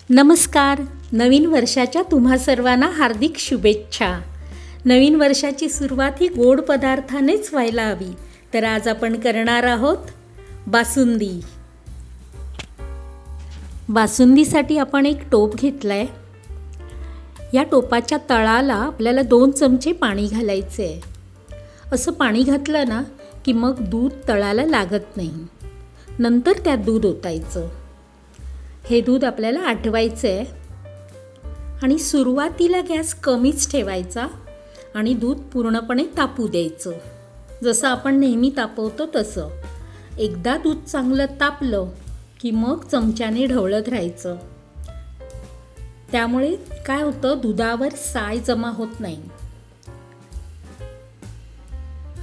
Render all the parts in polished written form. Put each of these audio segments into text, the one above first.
नमस्कार. नवीन वर्षाच्या तुम्हा सर्वांना हार्दिक शुभेच्छा. नवीन वर्षाची सुरुवात ही गोड पदार्थानेच व्हायला हवी. तर आज आपण करणार आहोत बासुंदी. बासुंदीसाठी आपण एक टोप घेतला आहे. या टोपाच्या तळाला आपल्याला 2 चमचे पाणी घालायचे आहे. असं पाणी घातलं ना की मग दूध तळाला लागत नाही. नंतर त्यात दूध ओतायचं. हे दूध आपल्याला आटवायचं आहे आणि सुरुवातीला गॅस कमीच ठेवायचा आणि दूध पूर्णपणे तापू द्यायचं. जसं आपण नेहमी तापवतो तसं. एकदा दूध चांगलं तापलं की मग चमच्याने ढवळत राहायचं. त्यामुळे काय होतं, दुधावर साय जमा होत नाही.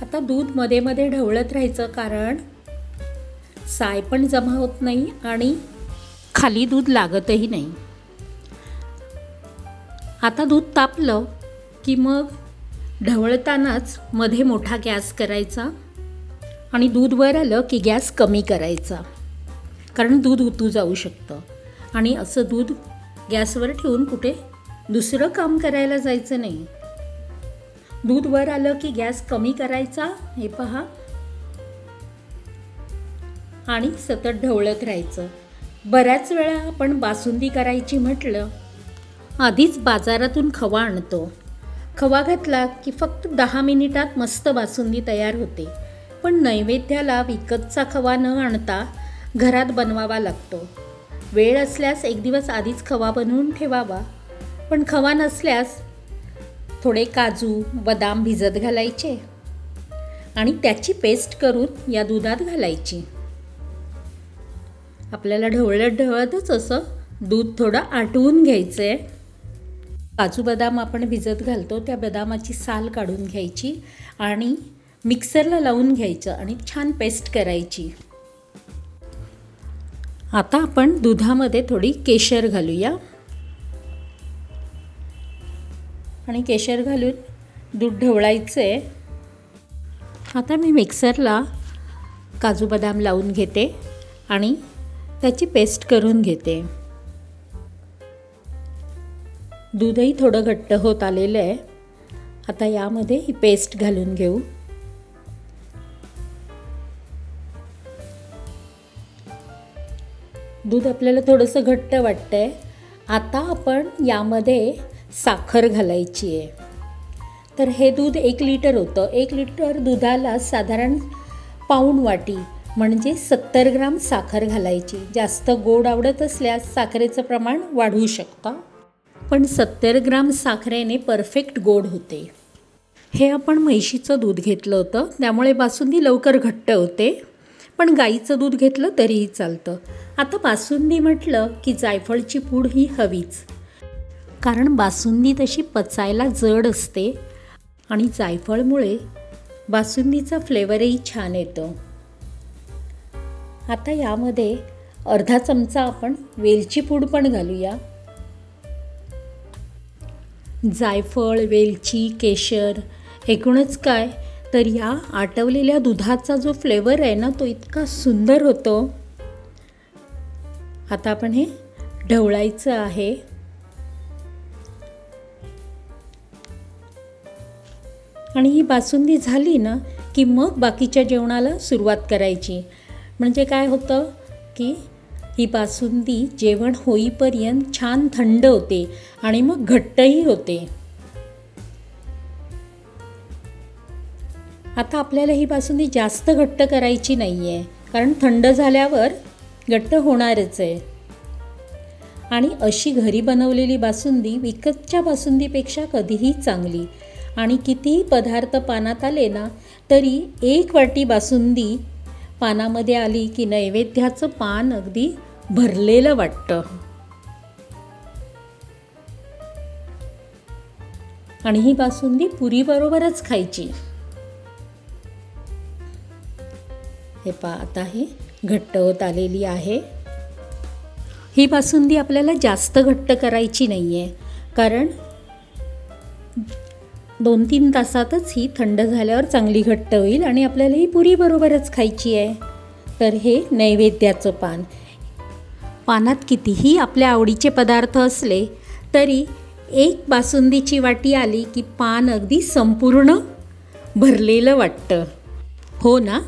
आता दूध मध्ये मध्ये ढवळत राहायचं, कारण साय पण जमा होत नाही आणि खाली दूध लागतही नाही. आता दूध तापलं की मग ढवळतानाच मध्ये मोठा गॅस करायचा आणि दूध वर आलं की गॅस कमी करायचा, कारण दूध उतू जाऊ शकतं. आणि असं दूध गॅसवर ठेवून कुठे दुसरं काम करायला जायचं नाही. दूध वर आलं की गॅस कमी करायचा, हे पहा, आणि सतत ढवळत राहायचं. बऱ्याच वेळा आपण बासुंदी करायची म्हटलं, आधीच बाजारातून खवा आणतो. खवा घातला की फक्त 10 मिनिटात मस्त बासुंदी तयार होते. पण नैवेद्याला विकतचा खवा न आणता घरात बनवावा लागतो. वेळ असल्यास एक दिवस आधीच खवा बनवून ठेवावा. पण खवा नसल्यास थोडे काजू, बदाम भिजत घालायचे आणि त्याची पेस्ट करून या दुधात घालायची. आपल्याला ढवळतच असं दूध थोडं आटवून घ्यायचं आहे. काजू बदाम आपण भिजत घालतो, त्या बदामाची साल काढून घ्यायची आणि मिक्सरला लावून घ्यायचं आणि छान पेस्ट करायची. आता आपण दुधामध्ये थोडी केशर घालूया आणि केशर घालून दूध ढवळायचं आहे. आता मी मिक्सरला काजू बदाम लावून घेते आणि त्याची पेस्ट करून घेते. दूधही थोडं घट्ट होत आलेलं आहे. आता यामध्ये ही पेस्ट घालून घेऊ. दूध आपल्याला थोडंसं घट्ट वाटतंय. आता आपण यामध्ये साखर घालायची आहे. तर हे दूध 1 लिटर होतं. 1 लिटर दुधाला साधारण पाऊण वाटी म्हणजे 70 ग्राम साखर घालायची. जास्त गोड आवडत असल्यास साखरेचं प्रमाण वाढवू शकता, पण 70 ग्राम साखरेने परफेक्ट गोड होते. हे आपण म्हैशीचं दूध घेतलं होतं, त्यामुळे बासुंदी लवकर घट्ट होते. पण गाईचं दूध घेतलं तरीही चालतं. आता बासुंदी म्हटलं की जायफळची पूड ही हवीच, कारण बासुंदी तशी पचायला जड असते आणि जायफळमुळे बासुंदीचा फ्लेवरही छान येतो. आता यामध्ये अर्धा चमचा आपण वेलची पूड पण घालूया. जायफळ, वेलची, केशर, एकूणच काय तर या आटवलेल्या दुधाचा जो फ्लेवर आहे ना, तो इतका सुंदर होतो. आता आपण हे ढवळायचं आहे. आणि ही बासुंदी झाली ना की मग बाकीच्या जेवणाला सुरुवात करायची. म्हणजे काय होतं की ही बासुंदी जेवण होईपर्यंत छान थंड होते आणि मग घट्टही होते. आता आपल्याला ही बासुंदी जास्त घट्ट करायची नाही आहे, कारण थंड झाल्यावर घट्ट होणारच आहे. आणि अशी घरी बनवलेली बासुंदी विकतच्या बासुंदीपेक्षा कधीही चांगली. आणि कितीही पदार्थ पानात आले ना तरी 1 वाटी बासुंदी पानामध्ये आली की नैवेद्याचं पान अगदी भरलेलं वाटतं. आणि ही बासुंदी पुरीबरोबरच खायची. हे पहा, आता हे घट्ट होत आलेली आहे. ही बासुंदी आपल्याला जास्त घट्ट करायची नाही आहे, कारण 2-3 तासातच ही थंड झाल्यावर चांगली घट्ट होईल आणि आपल्याला ही पुरीबरोबरच खायची आहे. तर हे नैवेद्याचं पान पानात कितीही आपल्या आवडीचे पदार्थ असले तरी एक बासुंदीची वाटी आली की पान अगदी संपूर्ण भरलेलं वाटतं, हो ना?